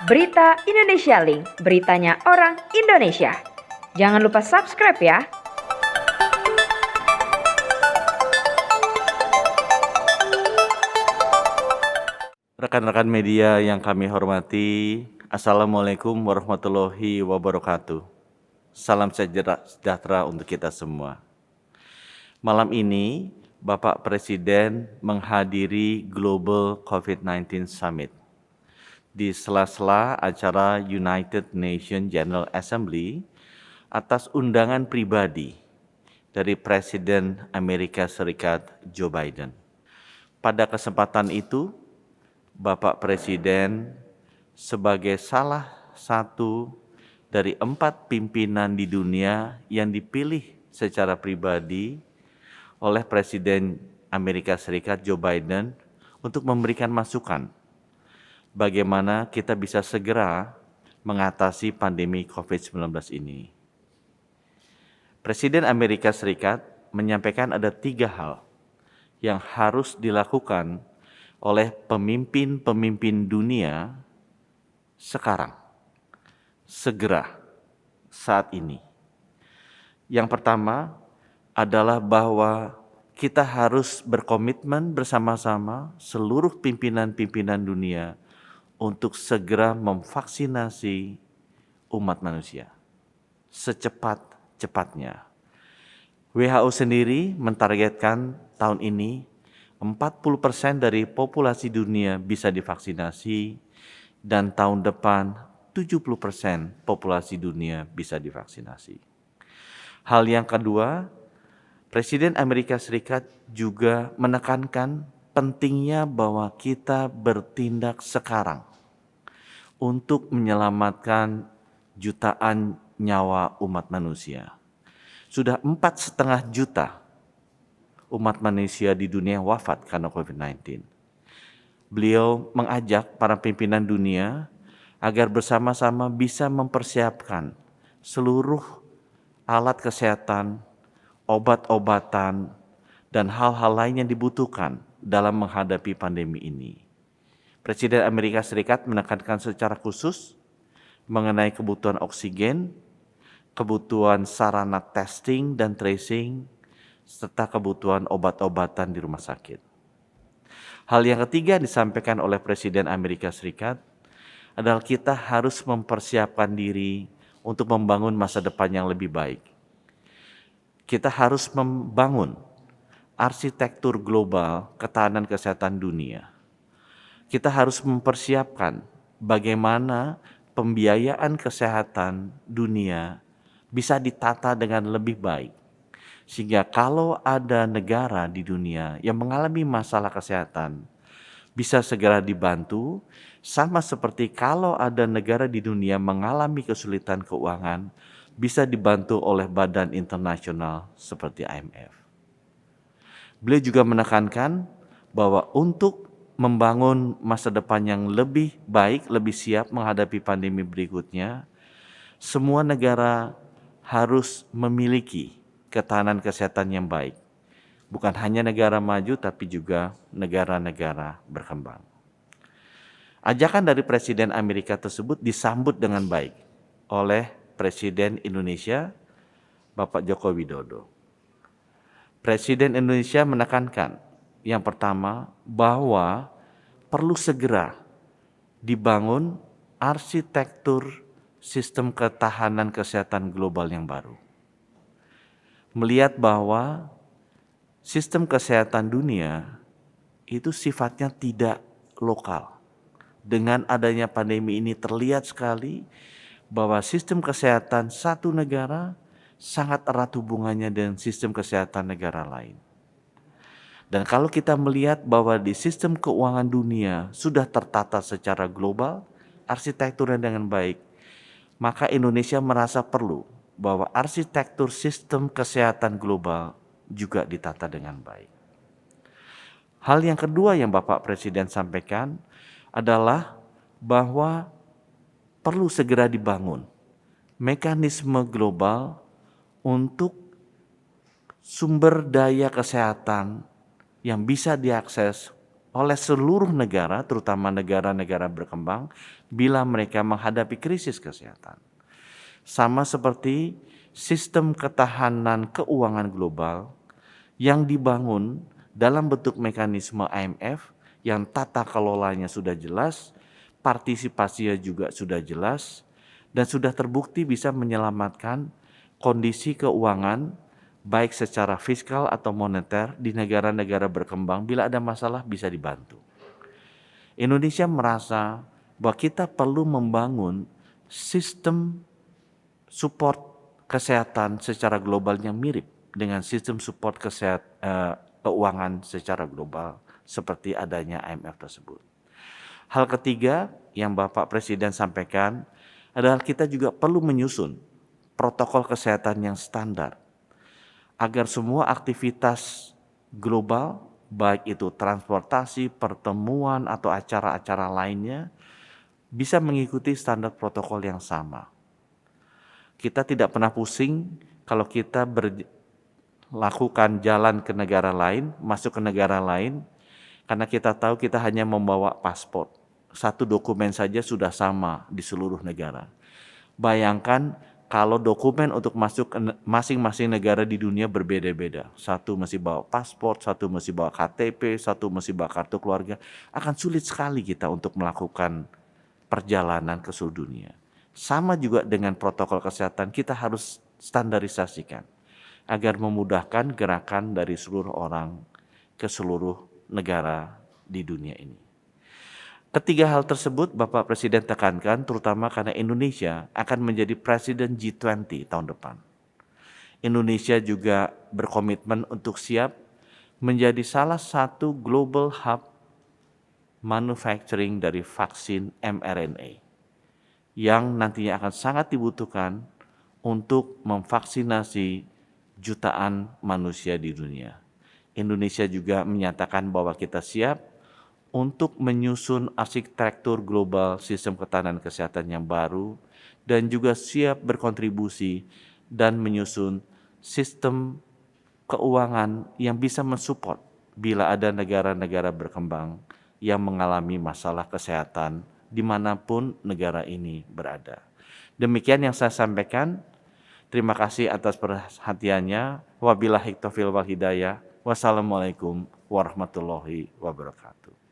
Berita Indonesia Link, beritanya orang Indonesia. Jangan lupa subscribe ya. Rekan-rekan media yang kami hormati, Assalamualaikum warahmatullahi wabarakatuh. Salam sejahtera untuk kita semua. Malam ini, Bapak Presiden menghadiri Global COVID-19 Summit. Di sela-sela acara United Nations General Assembly atas undangan pribadi dari Presiden Amerika Serikat Joe Biden. Pada kesempatan itu, Bapak Presiden sebagai salah satu dari 4 pimpinan di dunia yang dipilih secara pribadi oleh Presiden Amerika Serikat Joe Biden untuk memberikan masukan bagaimana kita bisa segera mengatasi pandemi COVID-19 ini. Presiden Amerika Serikat menyampaikan ada 3 hal yang harus dilakukan oleh pemimpin-pemimpin dunia sekarang, segera, saat ini. Yang pertama adalah bahwa kita harus berkomitmen bersama-sama seluruh pimpinan-pimpinan dunia untuk segera memvaksinasi umat manusia secepat-cepatnya. WHO sendiri mentargetkan tahun ini 40% dari populasi dunia bisa divaksinasi dan tahun depan 70% populasi dunia bisa divaksinasi. Hal yang kedua, Presiden Amerika Serikat juga menekankan pentingnya bahwa kita bertindak sekarang untuk menyelamatkan jutaan nyawa umat manusia. Sudah 4,5 juta umat manusia di dunia wafat karena COVID-19. Beliau mengajak para pimpinan dunia agar bersama-sama bisa mempersiapkan seluruh alat kesehatan, obat-obatan, dan hal-hal lain yang dibutuhkan dalam menghadapi pandemi ini. Presiden Amerika Serikat menekankan secara khusus mengenai kebutuhan oksigen, kebutuhan sarana testing dan tracing, serta kebutuhan obat-obatan di rumah sakit. Hal yang ketiga disampaikan oleh Presiden Amerika Serikat adalah kita harus mempersiapkan diri untuk membangun masa depan yang lebih baik. Kita harus membangun arsitektur global ketahanan kesehatan dunia. Kita harus mempersiapkan bagaimana pembiayaan kesehatan dunia bisa ditata dengan lebih baik. Sehingga kalau ada negara di dunia yang mengalami masalah kesehatan, bisa segera dibantu, sama seperti kalau ada negara di dunia mengalami kesulitan keuangan, bisa dibantu oleh badan internasional seperti IMF. Beliau juga menekankan bahwa untuk membangun masa depan yang lebih baik, lebih siap menghadapi pandemi berikutnya, semua negara harus memiliki ketahanan kesehatan yang baik. Bukan hanya negara maju, tapi juga negara-negara berkembang. Ajakan dari Presiden Amerika tersebut disambut dengan baik oleh Presiden Indonesia, Bapak Joko Widodo. Presiden Indonesia menekankan yang pertama bahwa perlu segera dibangun arsitektur sistem ketahanan kesehatan global yang baru. Melihat bahwa sistem kesehatan dunia itu sifatnya tidak lokal. Dengan adanya pandemi ini terlihat sekali bahwa sistem kesehatan satu negara sangat erat hubungannya dengan sistem kesehatan negara lain. Dan kalau kita melihat bahwa di sistem keuangan dunia sudah tertata secara global, arsitekturnya dengan baik, maka Indonesia merasa perlu bahwa arsitektur sistem kesehatan global juga ditata dengan baik. Hal yang kedua yang Bapak Presiden sampaikan adalah bahwa perlu segera dibangun mekanisme global untuk sumber daya kesehatan yang bisa diakses oleh seluruh negara, terutama negara-negara berkembang, bila mereka menghadapi krisis kesehatan. Sama seperti sistem ketahanan keuangan global yang dibangun dalam bentuk mekanisme IMF yang tata kelolanya sudah jelas, partisipasinya juga sudah jelas, dan sudah terbukti bisa menyelamatkan kondisi keuangan baik secara fiskal atau moneter di negara-negara berkembang. Bila ada masalah bisa dibantu. Indonesia merasa bahwa kita perlu membangun sistem support kesehatan secara global yang mirip dengan sistem support keuangan secara global seperti adanya IMF tersebut. Hal ketiga yang Bapak Presiden sampaikan adalah kita juga perlu menyusun protokol kesehatan yang standar agar semua aktivitas global, baik itu transportasi, pertemuan, atau acara-acara lainnya, bisa mengikuti standar protokol yang sama. Kita tidak pernah pusing kalau kita lakukan jalan ke negara lain, masuk ke negara lain, karena kita tahu kita hanya membawa paspor. Satu dokumen saja sudah sama di seluruh negara. Bayangkan kalau dokumen untuk masuk ke masing-masing negara di dunia berbeda-beda. Satu mesti bawa paspor, satu mesti bawa KTP, satu mesti bawa kartu keluarga. Akan sulit sekali kita untuk melakukan perjalanan ke seluruh dunia. Sama juga dengan protokol kesehatan, kita harus standarisasikan agar memudahkan gerakan dari seluruh orang ke seluruh negara di dunia ini. Ketiga hal tersebut Bapak Presiden tekankan terutama karena Indonesia akan menjadi Presiden G20 tahun depan. Indonesia juga berkomitmen untuk siap menjadi salah satu global hub manufacturing dari vaksin mRNA yang nantinya akan sangat dibutuhkan untuk memvaksinasi jutaan manusia di dunia. Indonesia juga menyatakan bahwa kita siap untuk menyusun arsitektur global sistem ketahanan kesehatan yang baru dan juga siap berkontribusi dan menyusun sistem keuangan yang bisa mensupport bila ada negara-negara berkembang yang mengalami masalah kesehatan dimanapun negara ini berada. Demikian yang saya sampaikan. Terima kasih atas perhatiannya. Wabillahi taufiq wal hidayah. Wassalamualaikum warahmatullahi wabarakatuh.